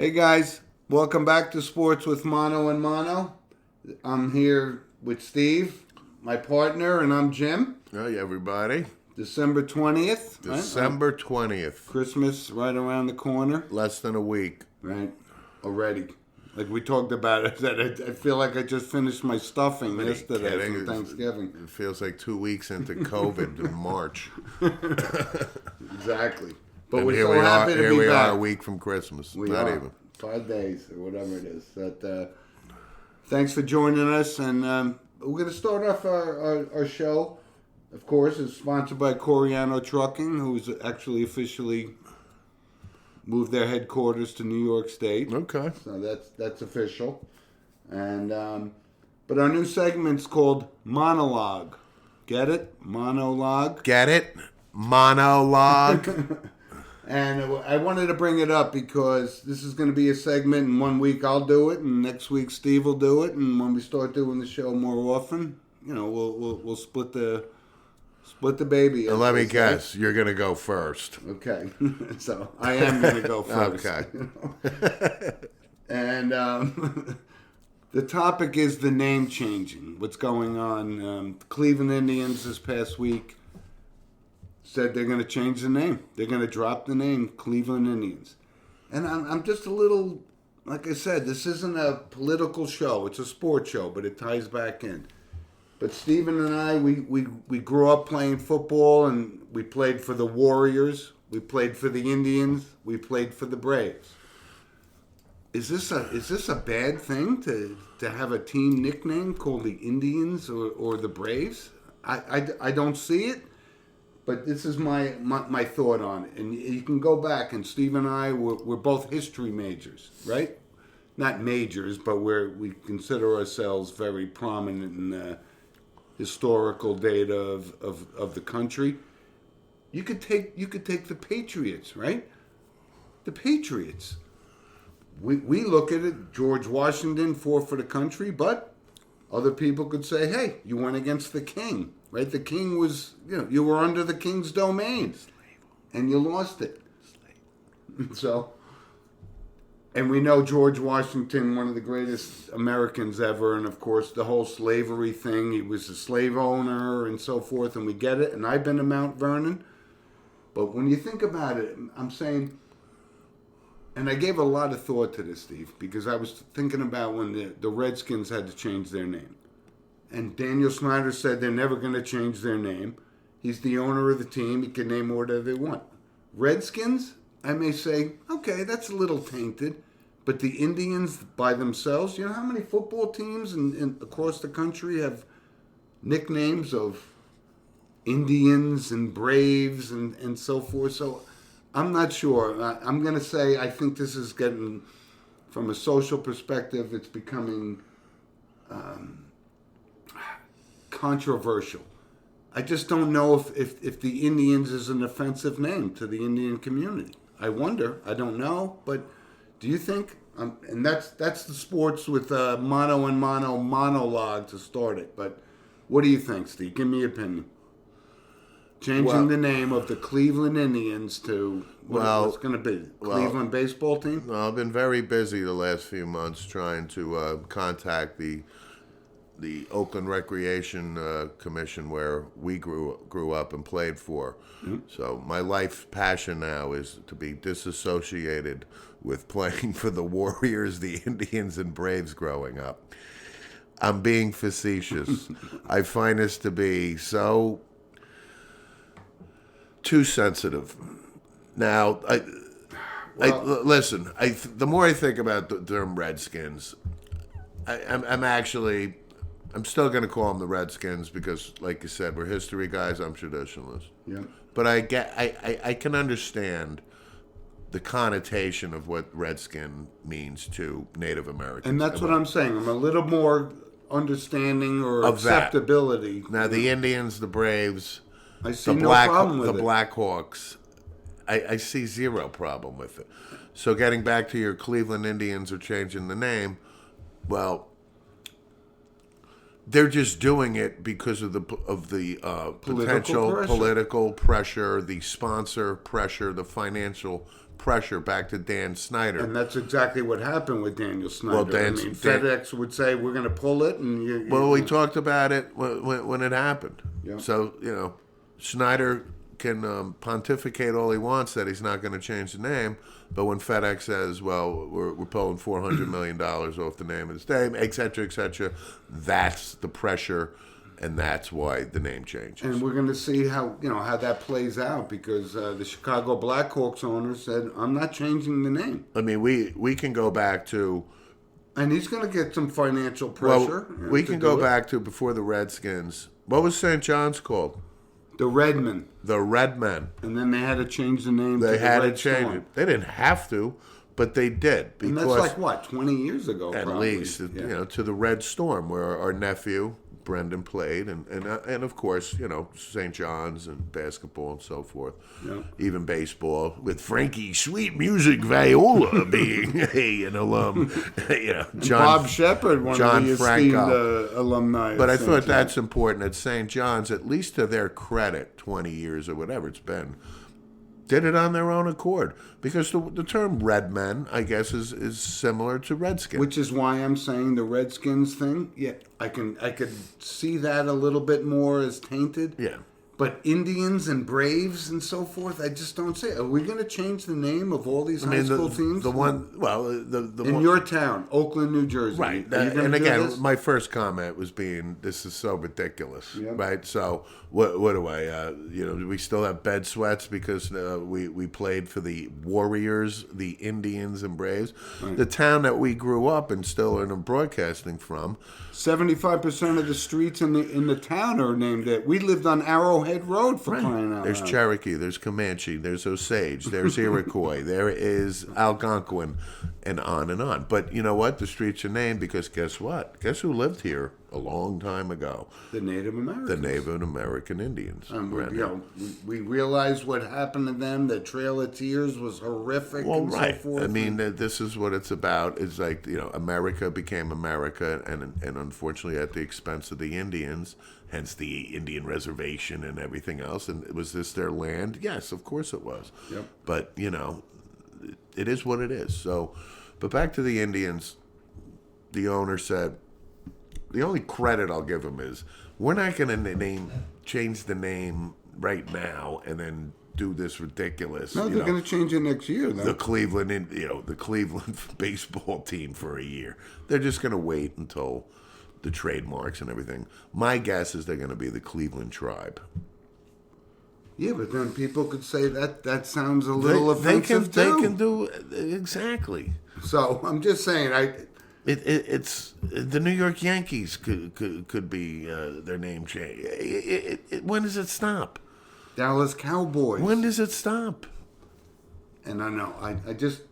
Hey guys, welcome back to Sports with Mono and Mono. I'm here with Steve, my partner, and I'm Jim. Hey, everybody. December 20th. December 20th. Christmas right around the corner. Less than a week. Right, already. Like we talked about it, that I feel like I just finished my stuffing yesterday from Thanksgiving. It feels like 2 weeks into COVID in March. Exactly. But And we're here so we happy are. to Here be we back. are, a week from Christmas. We Not are. even 5 days or whatever it is. Thanks for joining us, and we're going to start off our show. Of course, it's sponsored by Coriano Trucking, who's actually officially moved their headquarters to New York State. Okay. So that's official. And but our new segment's called Monologue. Get it? Monologue. Get it? Monologue. And I wanted to bring it up because this is going to be a segment, and 1 week I'll do it, and next week Steve will do it, and when we start doing the show more often, we'll split the baby. And let me guess, you're going to go first. Okay, so I am going to go first. Okay. And the topic is the name changing. What's going on? The Cleveland Indians this past week said they're going to change the name. They're going to drop the name Cleveland Indians. And I'm just a little, like I said, this isn't a political show. It's a sports show, but it ties back in. But Steven and I, we grew up playing football, and we played for the Warriors. We played for the Indians. We played for the Braves. Is this a bad thing to have a team nickname called the Indians or the Braves? I don't see it. But this is my thought on it. And you can go back, and Steve and I, we're both history majors, right? Not majors, but we consider ourselves very prominent in the historical data of the country. You could take the Patriots, right? The Patriots. We look at it, George Washington fought for the country, but other people could say, hey, you went against the king. Right, the king was, you were under the king's domain, and you lost it. So, and we know George Washington, one of the greatest Americans ever, and of course the whole slavery thing. He was a slave owner and so forth, and we get it. And I've been to Mount Vernon, but when you think about it, I'm saying, and I gave a lot of thought to this, Steve, because I was thinking about when the Redskins had to change their name. And Daniel Snyder said they're never going to change their name. He's the owner of the team. He can name whatever they want. Redskins, I may say, okay, that's a little tainted. But the Indians by themselves, you know how many football teams across the country have nicknames of Indians and Braves and so forth? So I'm not sure. I'm going to say I think this is getting, from a social perspective, it's becoming controversial. I just don't know if the Indians is an offensive name to the Indian community. I wonder. I don't know. But do you think? And that's the sports with Mono and Mono monologue to start it. But what do you think, Steve? Give me your opinion. Changing the name of the Cleveland Indians to what's going to be? Cleveland baseball team? Well, I've been very busy the last few months trying to contact the Oakland Recreation Commission where we grew up and played for. Mm-hmm. So my life passion now is to be disassociated with playing for the Warriors, the Indians, and Braves growing up. I'm being facetious. I find this to be so too sensitive. Now, listen. The more I think about the term Redskins, I'm still going to call them the Redskins because, like you said, we're history guys. I'm traditionalists. Yeah. But I can understand the connotation of what Redskin means to Native Americans. And that's what I'm saying. I'm a little more understanding or acceptability. Now, the Indians, the Braves, I see no problem with the Blackhawks, I see zero problem with it. So getting back to your Cleveland Indians are changing the name, well, They're just doing it because of the potential pressure. political pressure, the sponsor pressure, the financial pressure. Back to Dan Snyder. And that's exactly what happened with Daniel Snyder. Well, FedEx would say, we're going to pull it. And Well, we talked about it when it happened. Yeah. So, Snyder can pontificate all he wants that he's not going to change the name. But when FedEx says, well, we're pulling $400 million off the name of his name, et cetera, that's the pressure, and that's why the name changes. And we're going to see how that plays out, because the Chicago Blackhawks owner said, I'm not changing the name. I mean, we can go back to... And he's going to get some financial pressure. Well, we can go back to before the Redskins. What was St. John's called? The Redmen. The Redmen. And then they had to change the name to the had Red to change Storm. it. They didn't have to, but they did. And that's like, what, 20 years ago, at probably. least, to the Red Storm, where our nephew, Brendan, played. And of course, St. John's and basketball and so forth. Yeah. Even baseball, with Frankie Sweet Music Viola being an alum. Bob Shepard, one John of the esteemed alumni. But I St. thought John's. that's important at St. John's, at least to their credit, 20 years or whatever it's been, did it on their own accord. Because the term Redmen, I guess, is similar to Redskins. Which is why I'm saying the Redskins thing. Yeah, I could see that a little bit more as tainted. Yeah. But Indians and Braves and so forth, I just don't see it. Are we going to change the name of all these high school teams? The one, well, in your town, Oakland, New Jersey. Right. Are you gonna And do again, this? my first comment was this is so ridiculous, Yep. right? So what do I, we still have bed sweats because we played for the Warriors, the Indians, and Braves. Right. The town that we grew up and still are broadcasting from. 75% of the streets in the town are named it. We lived on Arrowhead Road for crying out loud. There's Cherokee, there's Comanche, there's Osage, there's Iroquois, there is Algonquin, and on and on. But you know what? The streets are named because guess what? Guess who lived here a long time ago? The Native Americans. The Native American Indians. We realized what happened to them. The Trail of Tears was horrific and so forth. I mean, this is what it's about. It's like, America became America, and unfortunately at the expense of the Indians, hence the Indian reservation and everything else. And was this their land? Yes, of course it was. Yep. But, it is what it is. So, but back to the Indians, the owner said, the only credit I'll give him is we're not going to change the name right now and then do this ridiculous. No, they're going to change it next year, though. The Cleveland baseball team for a year. They're just going to wait until the trademarks and everything. My guess is they're going to be the Cleveland Tribe. Yeah, but then people could say that sounds a little offensive too. They can do exactly. So I'm just saying, it's the New York Yankees could be their name change. When does it stop? Dallas Cowboys. When does it stop? And I know I just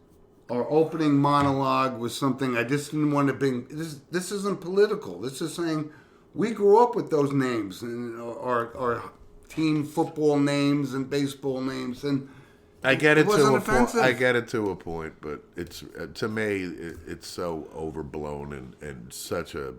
our opening monologue was something I just didn't want to bring. This isn't political. This is saying we grew up with those names and our team football names and baseball names, and I get it to a point. I get it to a point, but it's to me it's so overblown and such a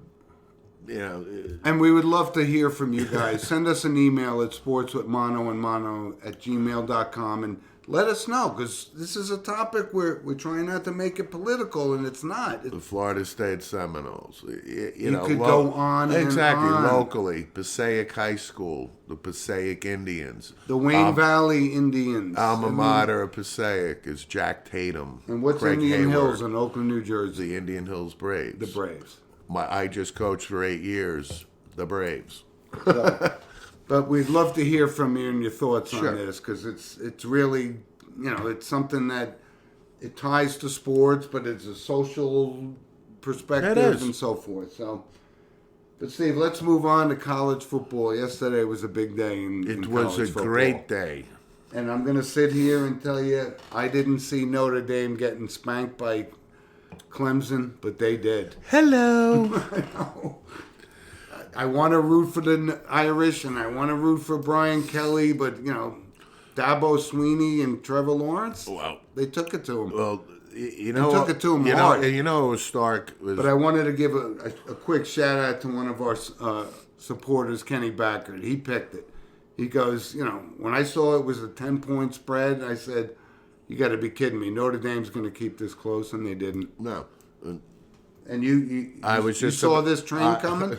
And we would love to hear from you guys. Send us an email at sportswithmonoandmono@gmail.com and let us know, because this is a topic we're trying not to make it political, and it's not. The Florida State Seminoles. You could go on exactly, and on. Locally, Passaic High School, the Passaic Indians. The Wayne Valley Indians. Alma mater of Passaic is Jack Tatum. And what's Craig Indian Hayward, Hills in Oakland, New Jersey? The Indian Hills Braves. The Braves. I just coached for 8 years. The Braves. But we'd love to hear from you and your thoughts Sure. on this, because it's really, it's something that it ties to sports, but it's a social perspective and so forth. So, but Steve, let's move on to college football. Yesterday was a big day in It was college a football. great day. And I'm going to sit here and tell you, I didn't see Notre Dame getting spanked by Clemson, but they did. Hello. I know. I want to root for the Irish, and I want to root for Brian Kelly, but, Dabo Sweeney and Trevor Lawrence, Well, they took it to him. Well, You know, took it to him you hard. Know, you know, it was Stark. But I wanted to give a quick shout out to one of our supporters, Kenny Backert. He picked it. He goes, when I saw it was a 10-point spread, I said, you got to be kidding me. Notre Dame's going to keep this close, and they didn't. No. And you saw this train coming?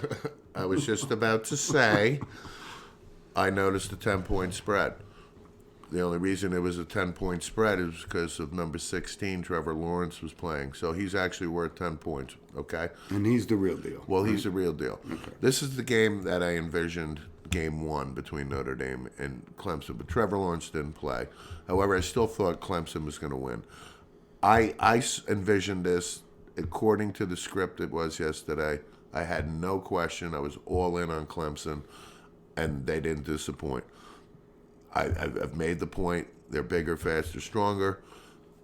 I was just about to say, I noticed a 10-point spread. The only reason it was a 10-point spread is because of number 16, Trevor Lawrence, was playing. So he's actually worth 10 points, okay? And he's the real deal. Well, he's the real deal. Okay. This is the game that I envisioned, game one between Notre Dame and Clemson. But Trevor Lawrence didn't play. However, I still thought Clemson was going to win. I envisioned this according to the script it was yesterday. I had no question. I was all in on Clemson, and they didn't disappoint. I've made the point. They're bigger, faster, stronger,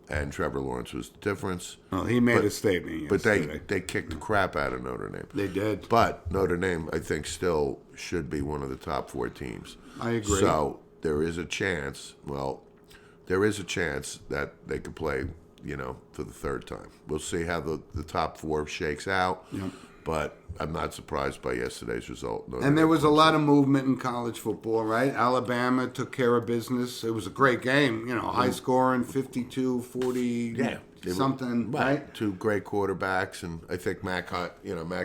and Trevor Lawrence was the difference. Well, he made a statement yesterday. But they kicked the crap out of Notre Dame. They did. But Notre Dame, I think, still should be one of the top 4 teams. I agree. So there is a chance. Well, there is a chance that they could play, for the third time. We'll see how the top 4 shakes out. Yep. But I'm not surprised by yesterday's result. And there was a lot of movement in college football, right? Alabama took care of business. It was a great game, high scoring, 52-40, something, right? 2 great quarterbacks, and I think Mac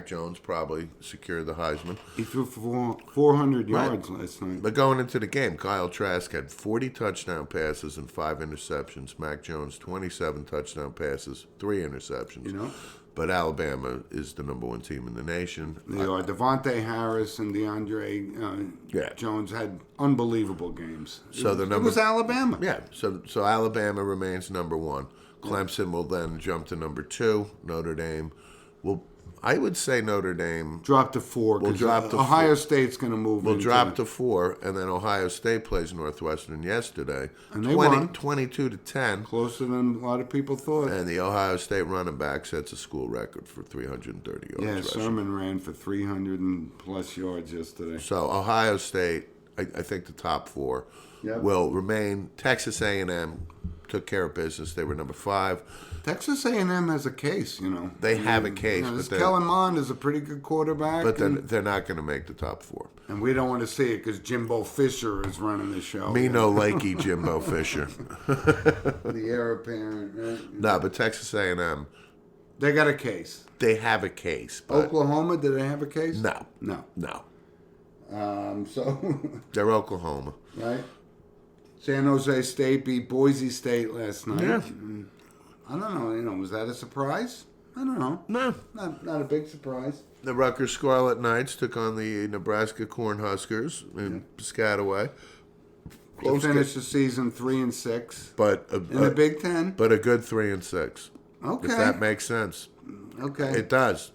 Jones probably secured the Heisman. He threw for 400 yards last night. But going into the game, Kyle Trask had 40 touchdown passes and 5 interceptions. Mac Jones, 27 touchdown passes, 3 interceptions. But Alabama is the number 1 team in the nation. They are. Devontae Harris and DeAndre Jones had unbelievable games. It was Alabama. Yeah, so Alabama remains number 1. Clemson will then jump to number 2. Notre Dame will, I would say Notre Dame drop to 4. Ohio State's going to move. We'll drop to 4, and then Ohio State plays Northwestern yesterday, and they won 22-10, closer than a lot of people thought. And the Ohio State running back sets a school record for 330 yards. Yeah, rushing. Sermon ran for 300 and plus yards yesterday. So Ohio State, I think the top 4 will remain. Texas A&M took care of business. They were number 5. Texas A&M has a case, They have a case. But Kellen Mond is a pretty good quarterback. But they're not going to make the top 4. And we don't want to see it because Jimbo Fisher is running the show. Me no likey Jimbo Fisher. The heir apparent, right? No, but Texas A&M. They got a case. They have a case. But Oklahoma, do they have a case? No. So they're Oklahoma. Right? San Jose State beat Boise State last night. Yeah. I don't know. Was that a surprise? I don't know. No. Not a big surprise. The Rutgers Scarlet Knights took on the Nebraska Cornhuskers in Piscataway. They finished the season 3-6. But in the Big Ten? But a good 3-6. Okay. If that makes sense. Okay. It does.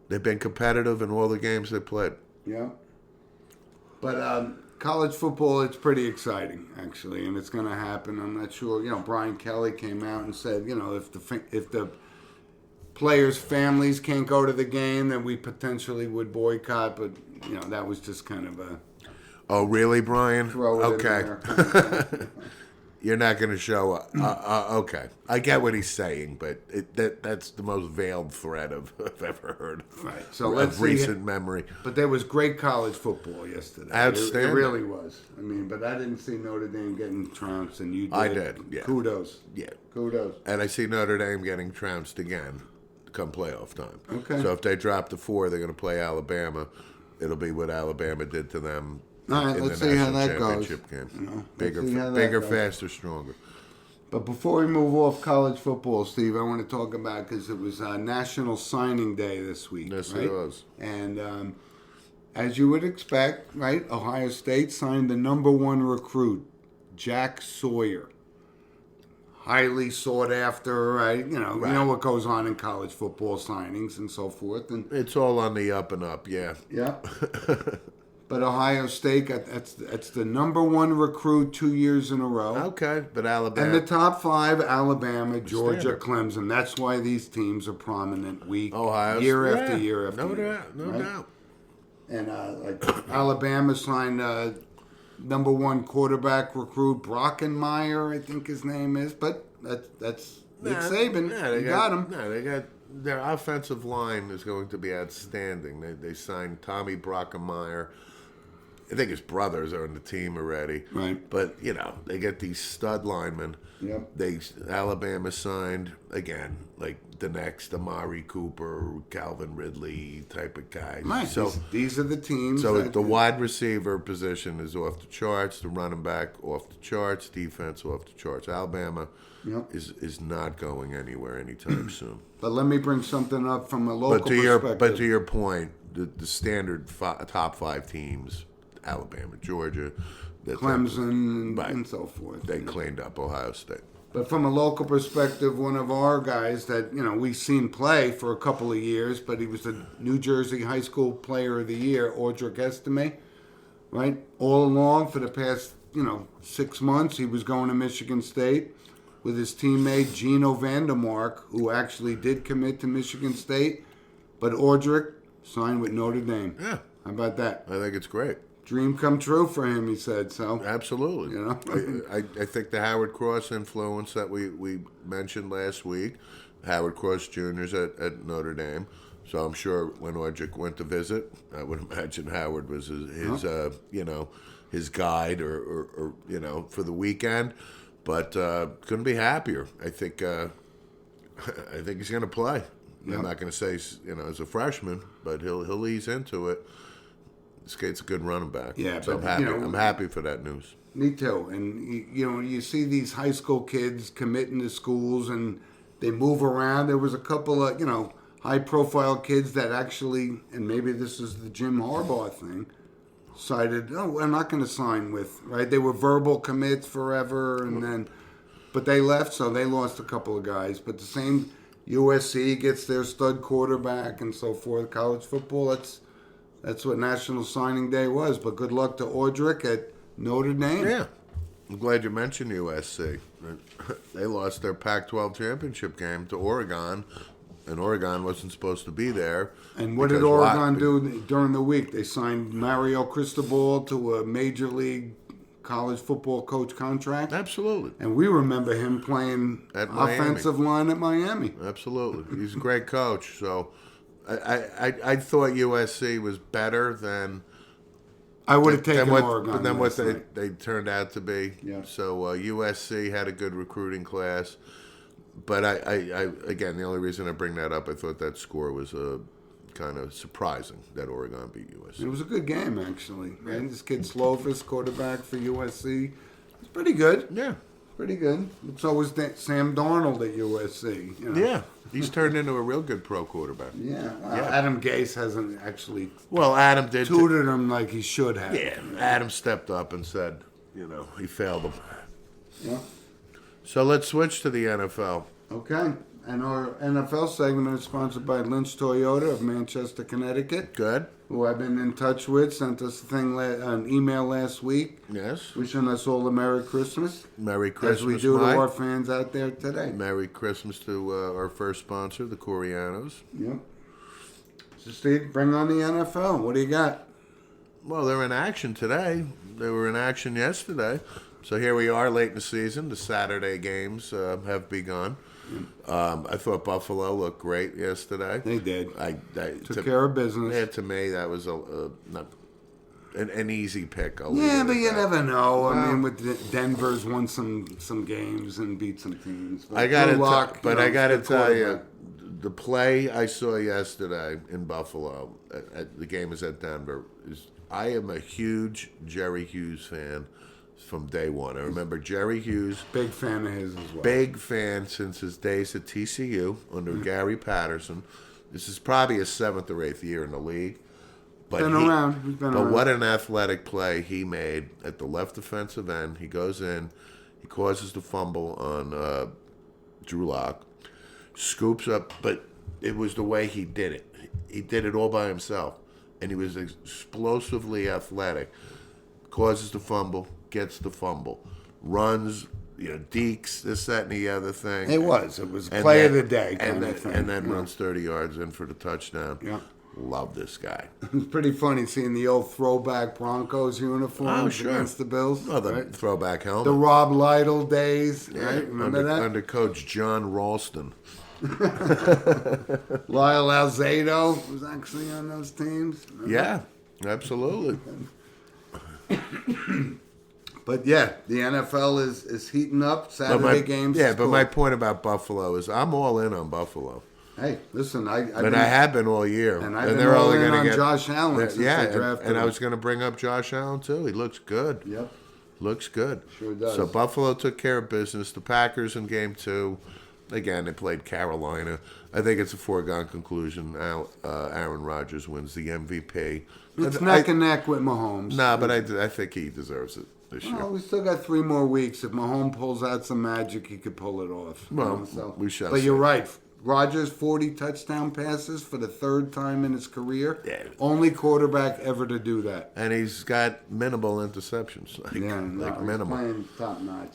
They've been competitive in all the games they played. Yeah. But college football, it's pretty exciting, actually, and it's going to happen. I'm not sure. Brian Kelly came out and said, if the players' families can't go to the game, then we potentially would boycott. But that was just kind of a. Oh, really, Brian? Throw it okay. in there. You're not going to show up. Okay. I get what he's saying, but that's the most veiled threat I've ever heard. Right. So let's recent memory. But there was great college football yesterday. Outstanding. It really was. I mean, but I didn't see Notre Dame getting trounced, and you did. I did, yeah. Kudos. Yeah. Kudos. And I see Notre Dame getting trounced again come playoff time. Okay. So if they drop to 4, they're going to play Alabama. It'll be what Alabama did to them. All right, let's see how that goes. Game. Bigger, faster, stronger. But before we move off college football, Steve, I want to talk about, because it was National Signing Day this week. Yes, right? it was. And as you would expect, right, Ohio State signed the number 1 recruit, Jack Sawyer. Highly sought after, right? You know what goes on in college football signings and so forth. And it's all on the up and up, yeah. Yeah. But Ohio State, that's the number 1 recruit 2 years in a row. Okay, but Alabama. And the top 5, Alabama, Georgia, Clemson. That's why these teams are prominent year after year after year. No doubt. And Alabama signed number 1 quarterback recruit, Brockenmeyer, I think his name is. But that's Nick Saban, you got him. Yeah, they got their offensive line is going to be outstanding. They signed Tommy Brockemeyer. I think his brothers are on the team already. Right. But, they get these stud linemen. Yep. Alabama signed, again, like the next Amari Cooper, Calvin Ridley type of guys. Right. So these are the teams. So the wide receiver position is off the charts, the running back off the charts, defense off the charts. Alabama is not going anywhere anytime soon. But let me bring something up from a local perspective. But to your point, the standard top 5 teams, Alabama, Georgia, Clemson, and so forth. They cleaned up Ohio State. But from a local perspective, one of our guys that, we've seen play for a couple of years, but he was the New Jersey High School Player of the Year, Audric Estime, right? All along for the past, 6 months, he was going to Michigan State with his teammate Gino Vandermark, who actually did commit to Michigan State, but Audric signed with Notre Dame. Yeah. How about that? I think it's great. Dream come true for him, he said. So absolutely, I think the Howard Cross influence that we mentioned last week, Howard Cross Jr.'s at Notre Dame. So I'm sure when Audric went to visit, I would imagine Howard was his guide or for the weekend. But couldn't be happier. I think he's going to play. I'm not going to say as a freshman, but he'll ease into it. This kid's a good running back. Yeah, so but, I'm happy. I'm happy for that news. Me too. And you see these high school kids committing to schools, and they move around. There was a couple of high-profile kids that actually, and maybe this is the Jim Harbaugh thing, decided, we're not going to sign with. Right? They were verbal commits forever, but they left, so they lost a couple of guys. But the same USC gets their stud quarterback and so forth. College football, that's what National Signing Day was. But good luck to Audric at Notre Dame. Yeah. I'm glad you mentioned USC. They lost their Pac-12 championship game to Oregon, and Oregon wasn't supposed to be there. And what did Oregon do during the week? They signed Mario Cristobal to a Major League college football coach contract. Absolutely. And we remember him playing offensive line at Miami. Absolutely. He's a great coach. So I thought USC was better than I would have taken Oregon. But then what they turned out to be. Yeah. So USC had a good recruiting class. But I again, the only reason I bring that up, I thought that score was kind of surprising that Oregon beat USC. It was a good game, actually. Right? This kid Slovis, quarterback for USC, it's pretty good. Yeah. Pretty good. So was Sam Darnold at USC. Yeah. He's turned into a real good pro quarterback. Yeah. Adam Gase hasn't actually Adam did tutored him like he should have. Yeah. Adam stepped up and said, he failed him. Yeah. So let's switch to the NFL. Okay. And our NFL segment is sponsored by Lynch Toyota of Manchester, Connecticut. Good. Who I've been in touch with, sent us an email last week. Yes. Wishing us all a Merry Christmas. Merry Christmas, as we do to our fans out there today. Merry Christmas to our first sponsor, the Corianos. Yep. So Steve, bring on the NFL. What do you got? Well, they're in action today. They were in action yesterday. So here we are late in the season. The Saturday games have begun. I thought Buffalo looked great yesterday. They did. Took care of business. Yeah, to me, that was not an easy pick. But you never know. I mean, with Denver's won some games and beat some teams. But I gotta tell you, the play I saw yesterday in Buffalo, the game is at Denver. I am a huge Jerry Hughes fan. From day one. I remember Jerry Hughes. Big fan of his as well. Big fan since his days at TCU under Gary Patterson. This is probably his 7th or 8th year in the league. But He's been around. What an athletic play he made at the left defensive end. He goes in. He causes the fumble on Drew Lock. Scoops up. But it was the way he did it. He did it all by himself. And he was explosively athletic. Causes the fumble. Gets the fumble, runs, dekes, this, that, and the other thing. It was play of the day and then runs 30 yards in for the touchdown. Yeah. Love this guy. It's pretty funny seeing the old throwback Broncos uniforms against the Bills. Oh, the right? throwback helmet. The Rob Lytle days, right? Remember that? Under Coach John Ralston. Lyle Alzado was actually on those teams. Remember? Yeah, absolutely. But yeah, the NFL is heating up. Saturday games. Yeah, is but cool. my point about Buffalo is I'm all in on Buffalo. Hey, listen, I have been all year. And I've been all in on Josh Allen since they drafted and I him. was going to bring up Josh Allen too. He looks good. Yep. Looks good. Sure does. So Buffalo took care of business. The Packers in game 2, again, they played Carolina. I think it's a foregone conclusion. Aaron Rodgers wins the MVP. It's neck and neck with Mahomes. Nah, but I think he deserves it this year. Well, we still got 3 more weeks. If Mahomes pulls out some magic, he could pull it off. Well, we shall But see. you're right. Rodgers, 40 touchdown passes for the 3rd time in his career. Yeah. Only quarterback ever to do that. And he's got minimal interceptions. Minimal. Playing top notch.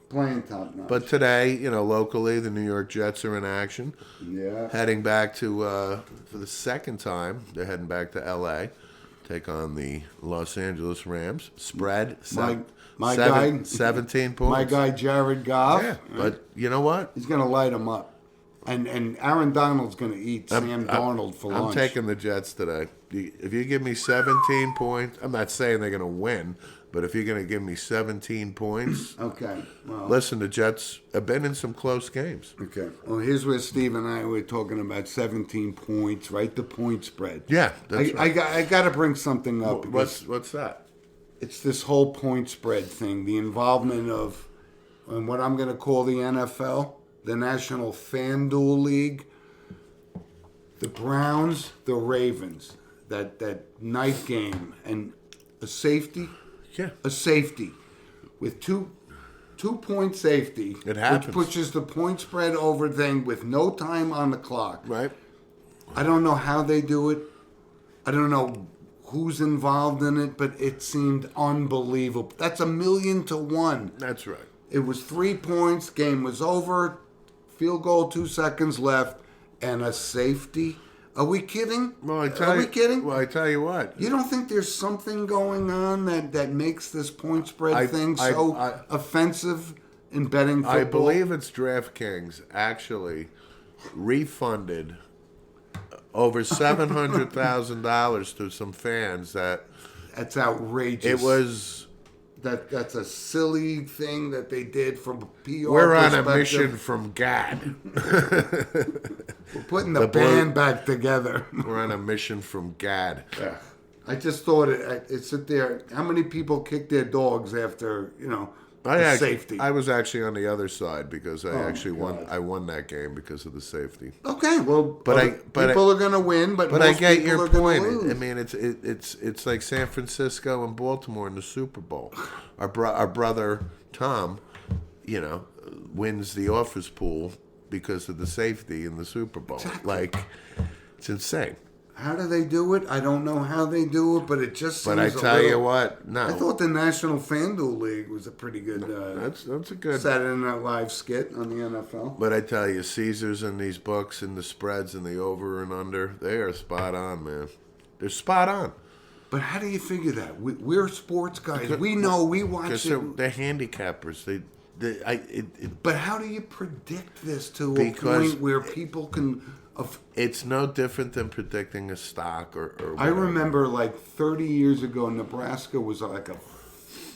Playing top notch. But today, locally, the New York Jets are in action. Yeah. Heading back to, for the 2nd time, they're heading back to L.A., take on the Los Angeles Rams. Spread, my guy, 17 points. My guy, Jared Goff. Yeah, but you know what? He's going to light him up. And Aaron Donald's going to eat Sam Darnold for lunch. I'm taking the Jets today. If you give me 17 points, I'm not saying they're going to win, but if you're going to give me 17 points, okay. Well, listen, the Jets have been in some close games. Okay. Well, here's where Steve and I were talking about 17 points, right? The point spread. Yeah, that's right. I got to bring something up. What's that? It's this whole point spread thing, the involvement of what I'm going to call the NFL, the National FanDuel League, the Browns, the Ravens, that night game, and a safety. Yeah. A safety with 2-point safety. It happens. Which pushes the point spread over thing with no time on the clock. Right. I don't know how they do it. I don't know who's involved in it, but it seemed unbelievable. That's 1,000,000 to 1. That's right. It was 3 points. Game was over. Field goal, 2 seconds left, and a safety. Are we kidding? Well, I tell you what. You don't think there's something going on that makes this point spread thing so offensive in betting football? I believe it's DraftKings actually refunded over $700,000 to some fans That's outrageous. It was. That's a silly thing that they did from a PR We're on perspective. a mission from God. We're putting the band back together. We're on a mission from God. Yeah. I just thought it sit there. How many people kicked their dogs after safety? I was actually on the other side because won. I won that game because of the safety. Okay, well, people are going to win, but I most get people your are gonna point. lose. I mean, it's like San Francisco and Baltimore in the Super Bowl. Our brother Tom, wins the office pool because of the safety in the Super Bowl. Exactly. Like, it's insane. How do they do it? I don't know how they do it, but it just seems But I tell you what, no. I thought the National FanDuel League was a pretty good That's a good Saturday Night Live skit on the NFL. But I tell you, Caesars and these books and the spreads and the over and under, they are spot on, man. They're spot on. But how do you figure that? We're sports guys. We know. We watch it. They're handicappers. But how do you predict this to a point where people can... It's no different than predicting a stock or whatever. I remember like 30 years ago, Nebraska was like a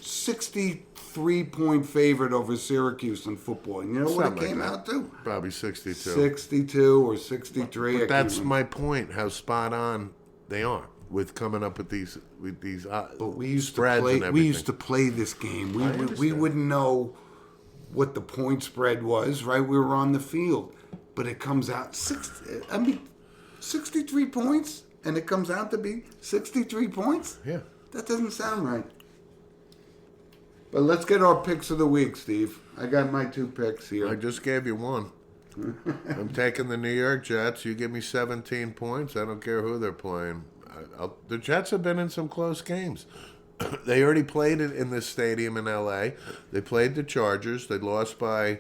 63-point favorite over Syracuse in football. And you know what it came out to? Probably 62. 62 or 63. But that's my point, how spot on they are with coming up with these but we used spreads and everything. We used to play this game. We wouldn't know what the point spread was, right? We were on the field. But it comes out 63 points, and it comes out to be 63 points? Yeah. That doesn't sound right. But let's get our picks of the week, Steve. I got my 2 picks here. I just gave you one. I'm taking the New York Jets. You give me 17 points. I don't care who they're playing. The Jets have been in some close games. They already played it in this stadium in L.A. They played the Chargers. They lost by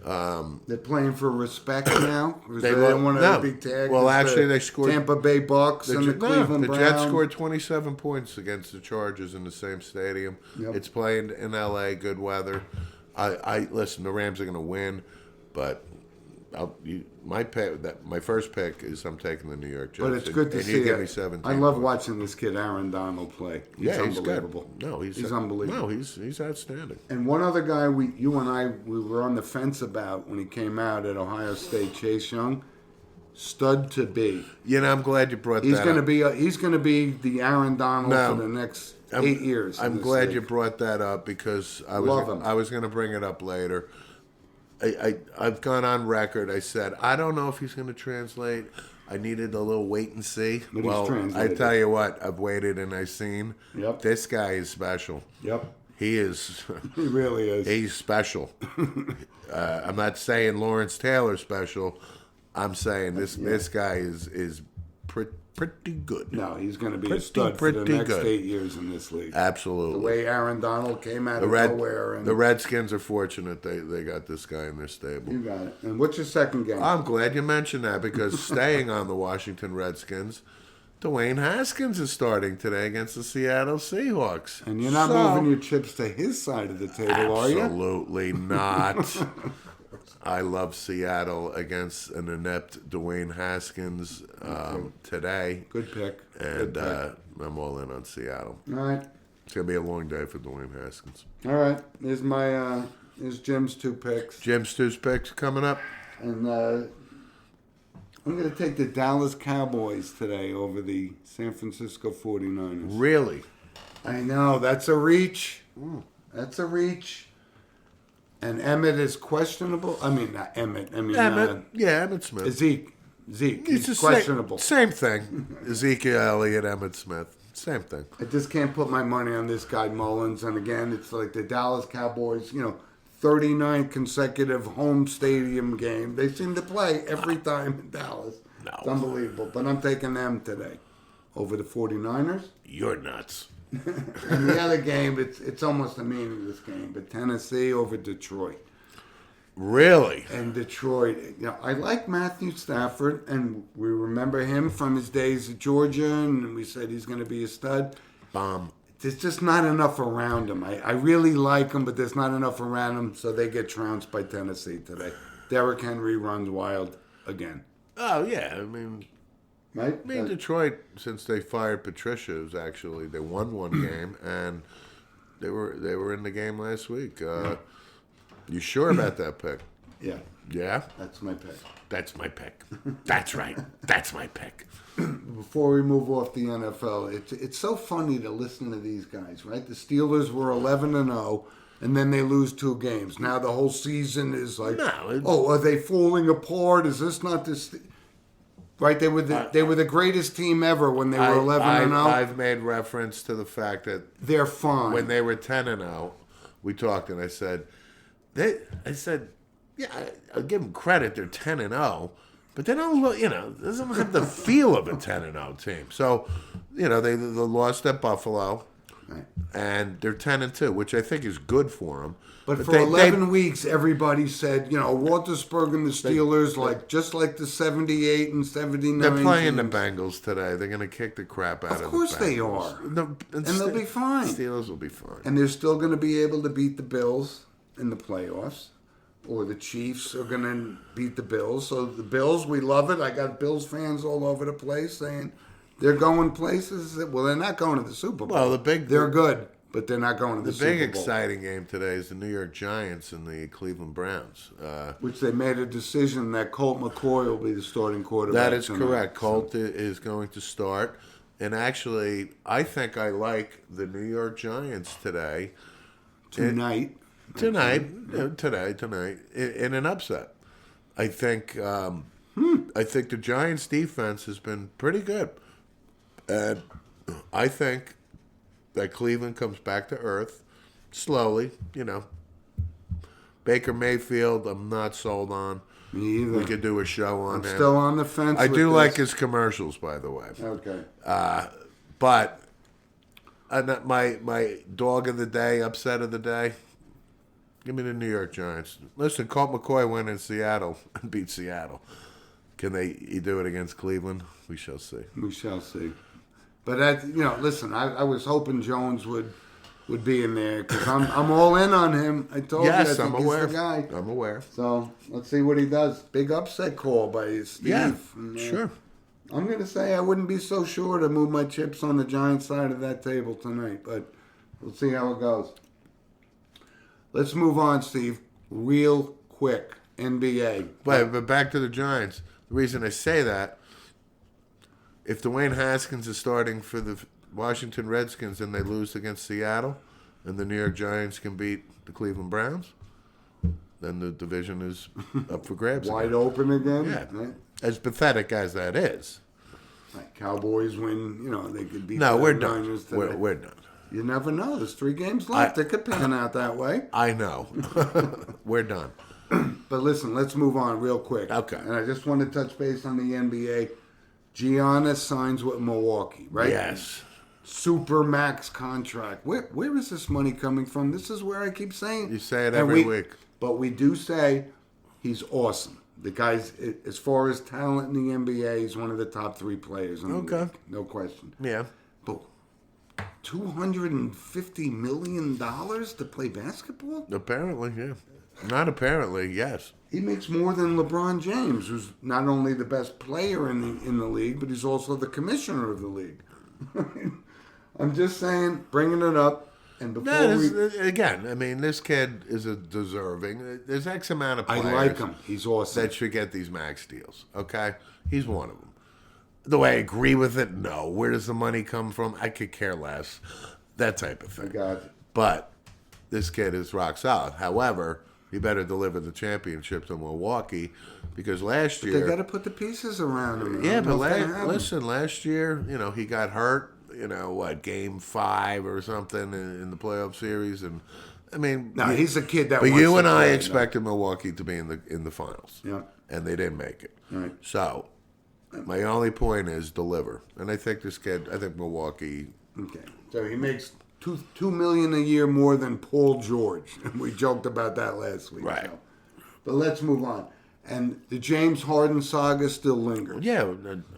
They're playing for respect now. They They don't want to be tagged. Well, as actually, the they scored. Tampa Bay Bucks and the Cleveland the Browns. Jets scored 27 points against the Chargers in the same stadium. Yep. It's playing in L.A. Good weather. I listen. The Rams are going to win, but my first pick is I'm taking the New York Jets. But it's good to and see you give it. me 17 I love points. watching this kid Aaron Donald play. He's unbelievable. Good. No, he's unbelievable. No, he's outstanding. And one other guy you and I were on the fence about when he came out at Ohio State, Chase Young, stud to be. I'm glad you brought He's that going to up. be he's going to be the Aaron Donald for the next 8 years. I'm glad you brought that up because I was going to bring it up later. I've gone on record. I said I don't know if he's going to translate. I needed a little wait and see. But well, he's translated. I tell you what, I've waited and I've seen. Yep. This guy is special. Yep. He is. He really is. He's special. I'm not saying Lawrence Taylor special. I'm saying this guy is pretty good. No, he's going to be a stud for the next 8 years in this league. Absolutely. The way Aaron Donald came out of nowhere. And the Redskins are fortunate they got this guy in their stable. You got it. And what's your second game? I'm glad you mentioned that because staying on the Washington Redskins, Dwayne Haskins is starting today against the Seattle Seahawks. And you're not moving your chips to his side of the table, are you? Absolutely not. I love Seattle against an inept Dwayne Haskins today. Good pick. And I'm all in on Seattle. All right. It's going to be a long day for Dwayne Haskins. All right. Here's Jim's 2 picks. Jim's 2 picks coming up. And I'm going to take the Dallas Cowboys today over the San Francisco 49ers. Really? I know. That's a reach. That's a reach. And Emmett is questionable. I mean, not Emmett. I mean, Emmett Smith. Zeke. He's It's questionable. Same thing. Ezekiel Elliott, Emmett Smith. Same thing. I just can't put my money on this guy Mullins. And again, it's like the Dallas Cowboys, 39 consecutive home stadium game. They seem to play every time in Dallas. No. It's unbelievable. But I'm taking them today over the 49ers. You're nuts. And the other game, it's almost a meaningless game. But Tennessee over Detroit. Really? And Detroit, I like Matthew Stafford, and we remember him from his days at Georgia, and we said he's going to be a stud. Bomb. There's just not enough around him. I really like him, but there's not enough around him, so they get trounced by Tennessee today. Derrick Henry runs wild again. Oh, yeah. I mean, Right? Detroit, since they fired Patricia, they won one game, and they were in the game last week. You sure about that pick? Yeah. Yeah? That's my pick. That's my pick. That's right. That's my pick. Before we move off the NFL, it's so funny to listen to these guys, right? The Steelers were 11-0, and then they lose 2 games. Now the whole season is like, are they falling apart? Is this not this? Right? They were the greatest team ever when they were 11-0. I've made reference to the fact that they're fine. When they were 10-0, we talked, and I said, yeah, I'll give them credit. They're 10-0. But they don't look, doesn't have the feel of a 10-0 team. So, they lost at Buffalo, right. And they're 10-2, which I think is good for them. But for 11 weeks, everybody said, Roethlisberger and the Steelers, just like the 78 and 79. They're playing teams. the Bengals today. They're going to kick the crap out of them. Of course they are. And they'll be fine. Steelers will be fine. And they're still going to be able to beat the Bills in the playoffs. Or the Chiefs are going to beat the Bills. So the Bills, we love it. I got Bills fans all over the place saying they're going places. Well, they're not going to the Super Bowl. Well, they're good, but they're not going to the Super Bowl. The big exciting game today is the New York Giants and the Cleveland Browns. Which they made a decision that Colt McCoy will be the starting quarterback. That is correct. Colt is going to start. And actually, I think I like the New York Giants today. Tonight, in an upset. I think the Giants' defense has been pretty good, and I think that Cleveland comes back to earth slowly. Baker Mayfield, I'm not sold on. Me either. We could do a show on him. Still on the fence. I do like his commercials, by the way. Okay. But my dog of the day, upset of the day. Give me the New York Giants. Listen, Colt McCoy went in Seattle and beat Seattle. Can they do it against Cleveland? We shall see. We shall see. But listen, I was hoping Jones would be in there because I'm all in on him. I told you, I think I'm aware. he's the guy. I'm aware. So let's see what he does. Big upset call by Steve. Yeah, And, sure. I'm going to say I wouldn't be so sure to move my chips on the Giants side of that table tonight, but we'll see how it goes. Let's move on, Steve, real quick. NBA. But back to the Giants. The reason I say that, if Dwayne Haskins is starting for the Washington Redskins and they lose against Seattle, and the New York Giants can beat the Cleveland Browns, then the division is up for grabs. Wide open again? Yeah. Right? As pathetic as that is. Like Cowboys win, they could beat No, the we're Niners done. today. We're done. You never know. There's 3 games left. It could pan out that way. I know. We're done. But listen, let's move on real quick. Okay. And I just want to touch base on the NBA. Giannis signs with Milwaukee, right? Yes. Super max contract. Where is this money coming from? This is where I keep saying. You say it every week. But we do say he's awesome. The guy's, as far as talent in the NBA, he's one of the top 3 players in the league. No question. Yeah. But $250 million to play basketball? Apparently, yeah. Not apparently, yes. He makes more than LeBron James, who's not only the best player in the league, but he's also the commissioner of the league. I'm just saying, bringing it up. And before again, I mean, this kid is a deserving. There's X amount of players. I like him. He's awesome. That should get these max deals. Okay, he's one of them. Do I agree with it? No. Where does the money come from? I could care less. That type of thing. I got it. But this kid is rock solid. However, he better deliver the championship to Milwaukee because last year they got to put the pieces around him. Yeah, but last year, he got hurt. Game 5 or something in the playoff series, and I mean, he's a kid that. But wants you and to I play, expected Milwaukee to be in the finals, yeah, and they didn't make it. Right. So, my only point is deliver, and I think this kid. I think Milwaukee. Okay, so he makes $2 million a year more than Paul George, and we joked about that last week. Right. So. But let's move on. And the James Harden saga still lingers. Yeah,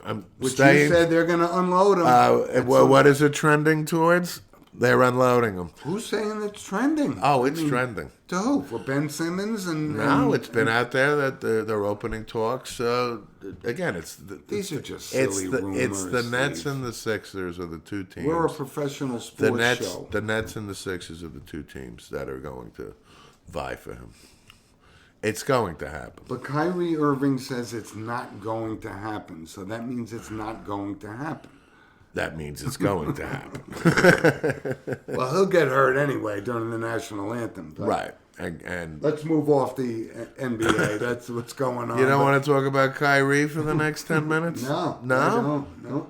I'm Which staying. you said they're going to unload him. What is it trending towards? They're unloading them. Who's saying it's trending? Oh, it's trending. To who? For Ben Simmons? It's been out there that they're opening talks. Again, these are just silly rumors. It's the Nets Steve. and the Sixers are the 2 teams. We're a professional sports show. The Nets and the Sixers are the 2 teams that are going to vie for him. It's going to happen. But Kyrie Irving says it's not going to happen, so that means it's not going to happen. That means it's going to happen. Well, he'll get hurt anyway during the national anthem. Right. And let's move off the NBA. That's what's going on. You don't want to talk about Kyrie for the next 10 minutes? No.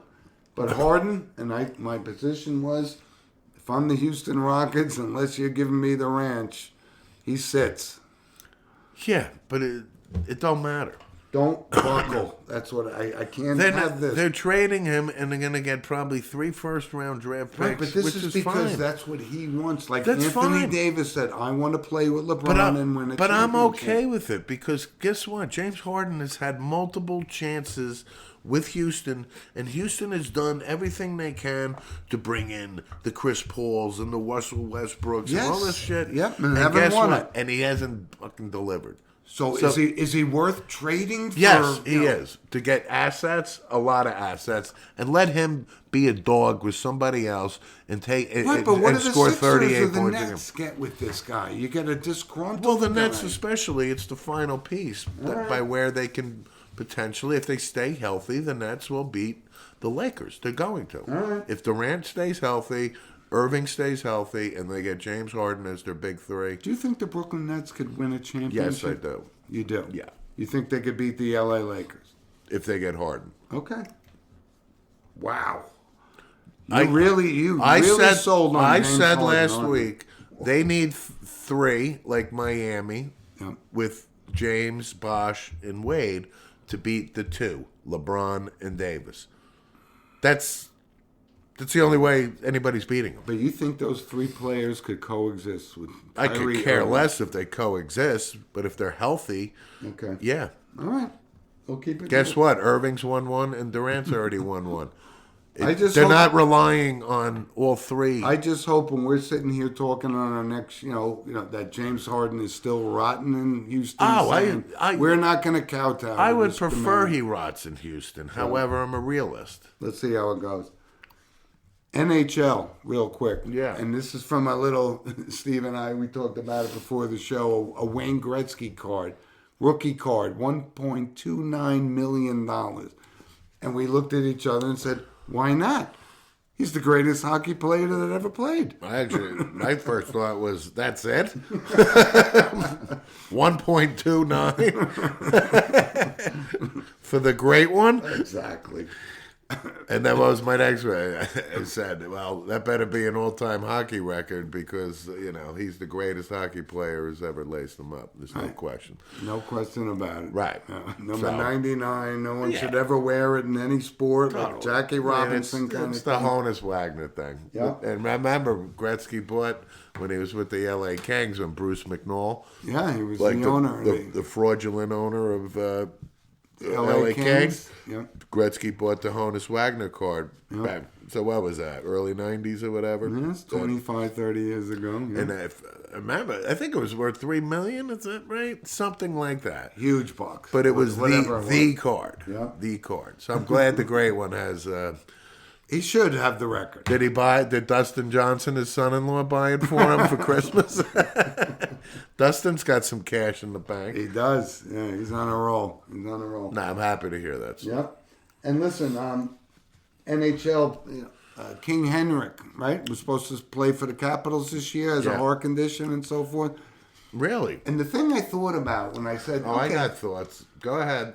But Harden, and my position was, if I'm the Houston Rockets, unless you're giving me the ranch, he sits. Yeah, but it don't matter. Don't buckle. That's what I can't have this. They're trading him, and they're going to get probably 3 first-round draft picks, right, but this is because fine. that's what he wants. Like That's Anthony fine. Davis said, I want to play with LeBron and win a championship. But I'm okay with it because guess what? James Harden has had multiple chances with Houston, and Houston has done everything they can to bring in the Chris Pauls and the Russell Westbrooks and all this shit. Yep, and haven't guess won what? it. And he hasn't fucking delivered. So is he worth trading for? Yes, he is. To get assets, a lot of assets, and let him be a dog with somebody else and take Right, but what and do the score Sixers 38 or the points a game. Nets get with this guy? You get a disgruntled Well, the guy. Nets especially, it's the final piece by where they can potentially, if they stay healthy, the Nets will beat the Lakers. They're going to. Right. If Durant stays healthy, Irving stays healthy, and they get James Harden as their big 3. Do you think the Brooklyn Nets could win a championship? Yes, I do. You do? Yeah. You think they could beat the LA Lakers? If they get Harden. Okay. Wow. I really sold on James said Harden, last aren't you? week, they need 3, like Miami, Yep. with James, Bosh, and Wade to beat the 2, LeBron and Davis. That's That's the only way anybody's beating them. But you think those three players could coexist with I could Kyrie care Irving? less if they coexist, but if they're healthy, Okay. yeah. All right. We'll keep it. Guess what? Irving's won one, and Durant's already won one. I just They're hope- not relying on all three. I just hope when we're sitting here talking on our next, that James Harden is still rotten in Houston. Oh, saying, we're not going to kowtow. I to would this prefer demand. he rots in Houston. However, I'm a realist. Let's see how it goes. NHL, real quick. Yeah. And this is from a little, Steve and I, we talked about it before the show, a Wayne Gretzky card, rookie card, $1.29 million. And we looked at each other and said, why not? He's the greatest hockey player that ever played. Actually, my first thought was, that's it? 1.29 for the great one? Exactly. And that was my next one. I said, well, that better be an all-time hockey record because, he's the greatest hockey player who's ever laced them up. There's no question. No question about it. Right. Number 99, no one should ever wear it in any sport. Like Jackie Robinson kind of It's the Honus Wagner thing. Yeah. And remember, Gretzky bought, when he was with the L.A. Kings, when Bruce McNall, Yeah, he was like the owner. the fraudulent owner of L.A. Kings. Yep. Gretzky bought the Honus Wagner card. Yep. Back, so what was that? Early 90s or whatever? Yes, 25, 30 years ago. Yeah. And I remember, I think it was worth $3 million. Is that right? Something like that. Huge bucks. But it was Whatever the card. Yeah. The card. So I'm glad the great one has. He should have the record. Did Dustin Johnson, his son-in-law, buy it for him for Christmas? Dustin's got some cash in the bank. He does. Yeah, he's on a roll. Nah, I'm happy to hear that. Yep. And listen, NHL, King Henrik, right, was supposed to play for the Capitals this year as a heart condition and so forth. Really? And the thing I thought about when I said, I got thoughts. Go ahead.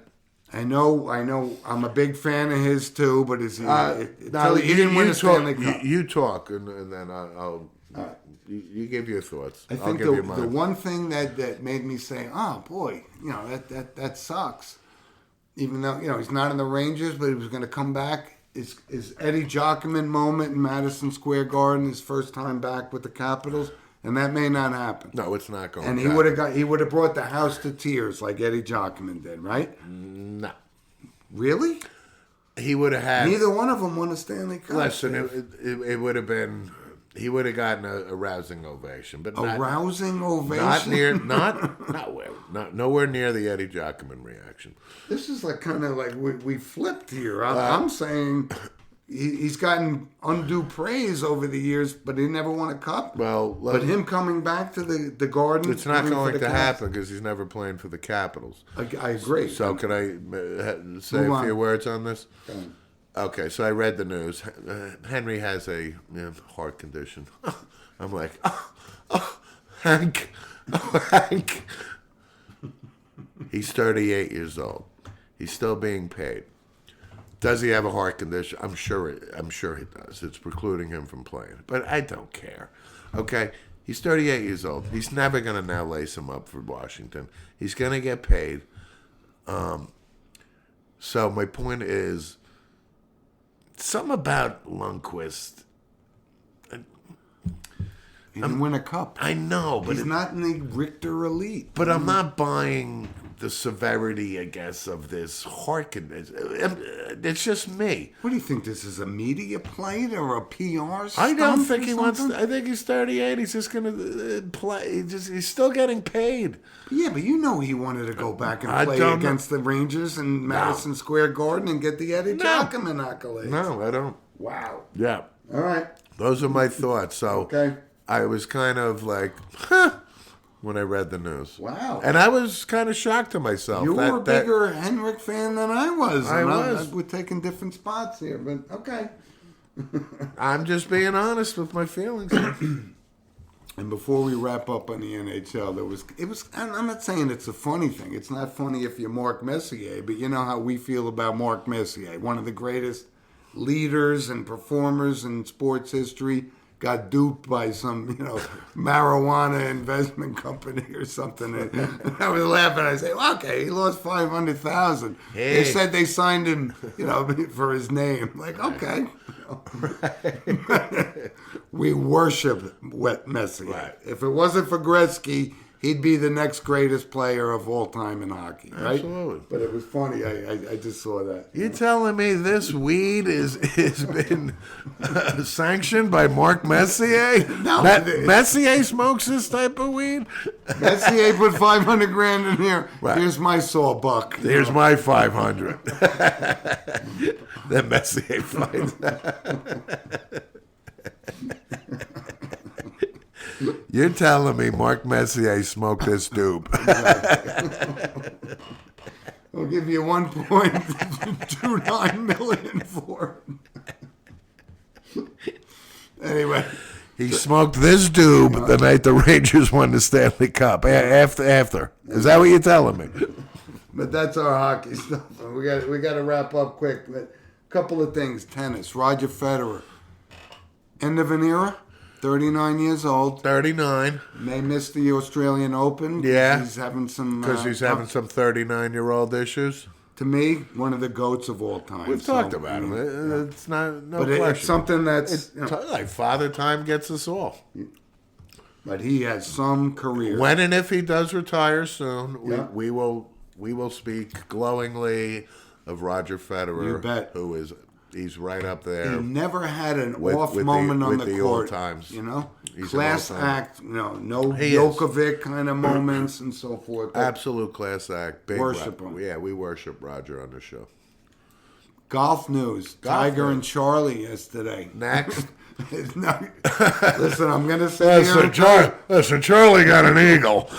I know, I'm a big fan of his too, but is he? No, he didn't win a Stanley Cup. You talk, and then I'll you give your thoughts. I I'll think give you mine. the one thing that made me say, oh boy, that sucks. Even though he's not in the Rangers, but he was going to come back. Is Eddie Jockman moment in Madison Square Garden, his first time back with the Capitals, and that may not happen. No, it's not going. And to he would have brought the house to tears like Eddie Jockman did, right? No, Really? he would have had. Neither one of them won a Stanley Cup. Listen, it would have been. He would have gotten a rousing ovation, but A rousing ovation. nowhere near the Eddie Jockman reaction. This is like kind of like we flipped here. I'm saying he's gotten undue praise over the years, but he never won a cup. Well, but him coming back to the Garden, it's not playing for going the to Caps, happen because he's never playing for the Capitals. I agree. So can I say Move a on. few words on this? Go ahead. Okay, so I read the news. Henry has a heart condition. I'm like, Hank. He's 38 years old. He's still being paid. Does he have a heart condition? I'm sure he does. It's precluding him from playing. But I don't care. Okay? He's 38 years old. He's never going to now lace him up for Washington. He's going to get paid. So my point is, something about Lundqvist. He didn't win a cup. I know, but He's not in the Richter elite. But I'm not buying the severity, I guess, of this heart condition. It's just me. What do you think? This is a media play or a PR stunt? I don't think or he wants. something? I think he's 38. He's just gonna play. He's still getting paid. Yeah, but he wanted to go back and I play don't against the Rangers in Madison Square Garden and get the Eddie Jockman accolades. No, I don't. Wow. Yeah, All right. those are my thoughts. So Okay. I was kind of like, huh, when I read the news. Wow. And I was kind of shocked to myself. You were a bigger Henrik fan than I was. I was. We're taking different spots here, but okay. I'm just being honest with my feelings. And before we wrap up on the NHL, I'm not saying it's a funny thing. It's not funny if you're Mark Messier, but you know how we feel about Mark Messier, one of the greatest leaders and performers in sports history, got duped by some, marijuana investment company or something. And I was laughing. I say, well, okay, he lost $500,000. Hey. They said they signed him, for his name. Like, okay. We worship Messi. Right. If it wasn't for Gretzky, he'd be the next greatest player of all time in hockey, right? Absolutely. But it was funny. I just saw that. You telling me this weed is been sanctioned by Mark Messier? No, Messier smokes this type of weed. Messier put $500,000 in here. Right. Here's my sawbuck. Here's my 500. Then Messier fights. You're telling me Mark Messier smoked this dupe? I'll give you 1.29 million for it. Anyway, He smoked this doob the night the Rangers won the Stanley Cup. After. Is that what you're telling me? but that's our hockey stuff. We got to wrap up quick. But a couple of things. Tennis. Roger Federer. End of an era. 39 years old. 39. May miss the Australian Open. Yeah. He's having some... Because he's having some 39-year-old issues. To me, one of the GOATs of all time. We've talked about him. It's not no But question. it's something that's... Like Father Time gets us all. But he has some career. When and if he does retire soon, Yeah. we will speak glowingly of Roger Federer. You bet. He's right up there. He never had an With- off with moment the- on with the the court. all-times. You know? He's Class an all-time. act, no He is. Djokovic kind of moments and so forth. But Absolute class act. Big Worship Ro- him. Yeah, we worship Roger on the show. golf news. Tiger news. and Charlie yesterday. Next. No, listen, I'm going to sit here and Charlie got an eagle.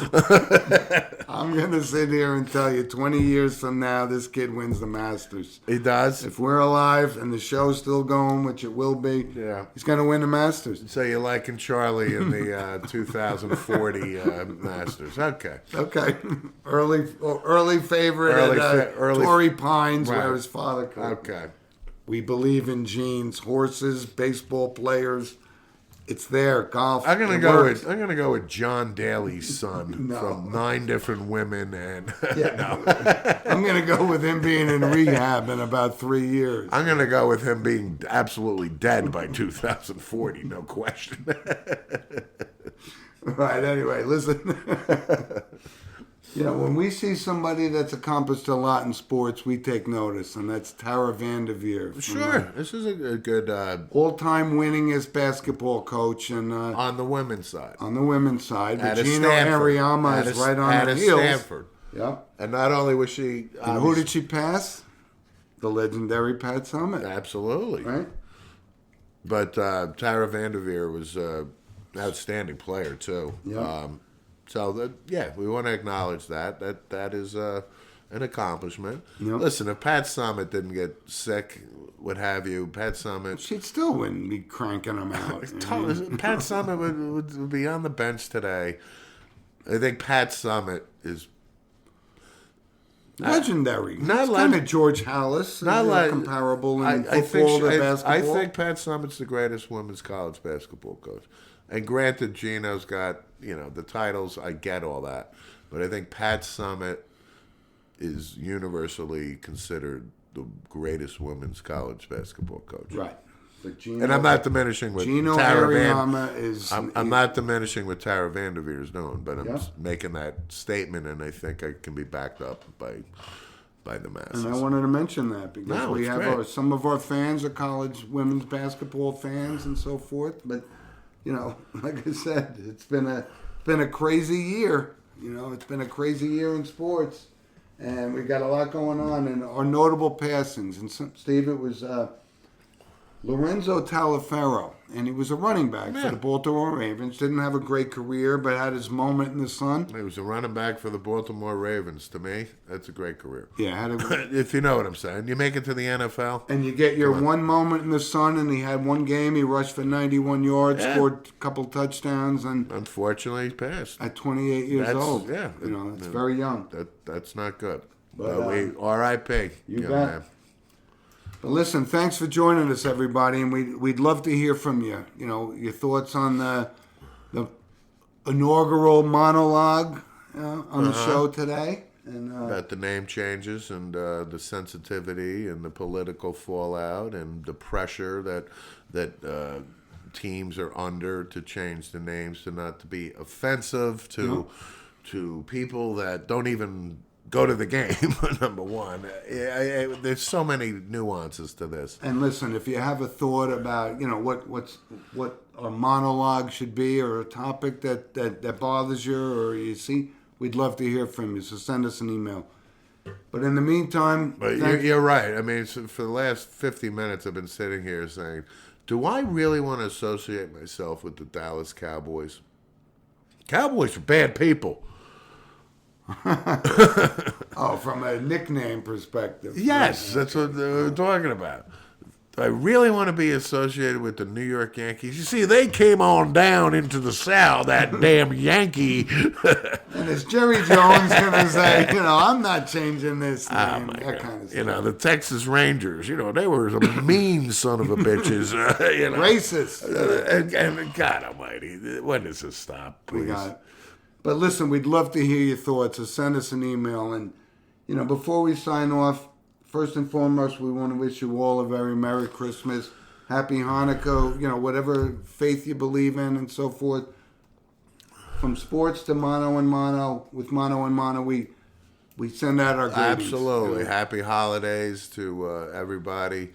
I'm going to sit here and tell you 20 years from now, this kid wins the Masters. He does. If we're alive and the show's still going, which it will be, Yeah. he's going to win the Masters. So you're liking Charlie in the 2040 Masters. Okay. Okay. Early favorite Early at fa- early- Torrey Pines, Right. where his father coached. Okay. We believe in genes, horses, baseball players. It's there. Golf. I'm gonna it go works. with John Daly's son No. from 9 different women and I'm gonna go with him being in rehab in about 3 years. I'm gonna go with him being absolutely dead by 2040, no question. Right. Anyway, listen. When we see somebody that's accomplished a lot in sports, we take notice, and that's Tara Vanderveer. from, Sure, this is a good all-time winningest basketball coach, and on the women's side. on the women's side, At a Gino Stanford. Ariama At is a- right on at her a heels. Stanford. Yep. And not only was she And who did she pass? The legendary Pat Summitt. absolutely, Right? but Tara Vanderveer was an outstanding player too. Yeah. We want to acknowledge that is an accomplishment. Yep. Listen, if Pat Summitt didn't get sick, what have you, Pat Summitt. She'd still wouldn't be cranking them out. Pat Summitt would be on the bench today. I think Pat Summitt is Legendary. Not It's like- kind of George Hallis. not like comparable in I football think to basketball. I think Pat Summitt's the greatest women's college basketball coach. And granted, Gino's got the titles. I get all that, but I think Pat Summitt is universally considered the greatest women's college basketball coach. Right. But Gino, And I'm not diminishing with Gino Tara Ariama is. I'm not diminishing what Tara Vanderveer's doing, but I'm Yeah. making that statement, and I think I can be backed up by the masses. And I wanted to mention that because No, we it's have great. some of our fans are college women's basketball fans and so forth. But like I said, it's been a crazy year. It's been a crazy year in sports, and we got a lot going on. And our notable passings, and Steve, it was Lorenzo Taliaferro, and he was a running back for the Baltimore Ravens. Didn't have a great career, but had his moment in the sun. He was a running back for the Baltimore Ravens. To me, that's a great career. Yeah, had a If you know what I'm saying. You make it to the NFL. And you get your one moment in the sun, and he had one game. He rushed for 91 yards, scored a couple touchdowns, and Unfortunately, he passed. at 28 years old. Yeah. It's very young. That's not good. But, But we R.I.P. you young bet. man. But listen, thanks for joining us, everybody, and we'd love to hear from you. You know, your thoughts on the inaugural monologue on the show today. And, about the name changes and the sensitivity and the political fallout and the pressure that teams are under to change the names to not to be offensive to people that don't even go to the game. Number one, there's so many nuances to this. And listen, if you have a thought about what a monologue should be or a topic that bothers you or you see, we'd love to hear from you. So send us an email. But in the meantime, but you're right. I mean, for the last 50 minutes, I've been sitting here saying, do I really want to associate myself with the Dallas Cowboys? Cowboys are bad people. Oh, from a nickname perspective. Yes, that's what we're talking about. Do I really want to be associated with the New York Yankees? You see, they came on down into the South, that damn Yankee. And is Jerry Jones going to say, I'm not changing this name, that God. kind of stuff. The Texas Rangers, they were some mean son of a bitches. Racist. And God almighty, when does this stop, please? We got it. But listen, we'd love to hear your thoughts, so send us an email. And, before we sign off, first and foremost, we want to wish you all a very Merry Christmas, Happy Hanukkah, whatever faith you believe in and so forth. From sports to mono and mono, with mono and mono, we send out our greetings. Absolutely. Happy holidays to everybody.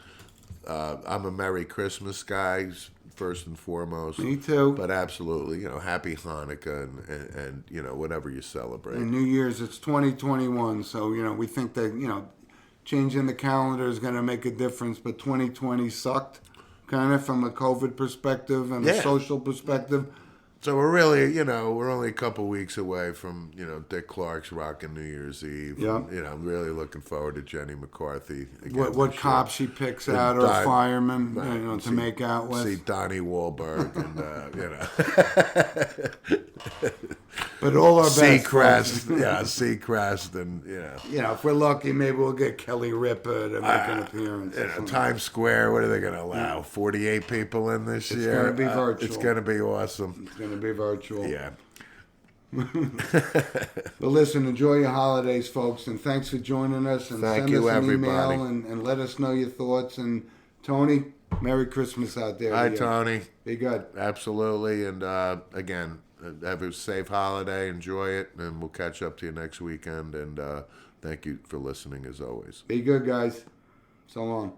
I'm a Merry Christmas guy, first and foremost. Me too. But absolutely, Happy Hanukkah and whatever you celebrate. And New Year's, it's 2021, so, we think that, changing the calendar is going to make a difference, but 2020 sucked, kind of from a COVID perspective and a social perspective. So we're really, we're only a couple weeks away from, Dick Clark's rocking New Year's Eve. Yeah. And, I'm really looking forward to Jenny McCarthy. What cop she picks out or firemen, to make out with. See Donnie Wahlberg and, But all our best. Seacrest and, if we're lucky, maybe we'll get Kelly Ripa to make an appearance. Times Square, what are they going to allow? 48 people in this year? It's going to be virtual. It's going to be awesome. It's going to be virtual. Yeah. But listen, enjoy your holidays, folks, and thanks for joining us. And Thank send you, us an everybody. email and let us know your thoughts. And Tony, Merry Christmas out there. Hi, Tony. Be good. Absolutely. And again, have a safe holiday. Enjoy it. And we'll catch up to you next weekend. And thank you for listening as always. Be good, guys. So long.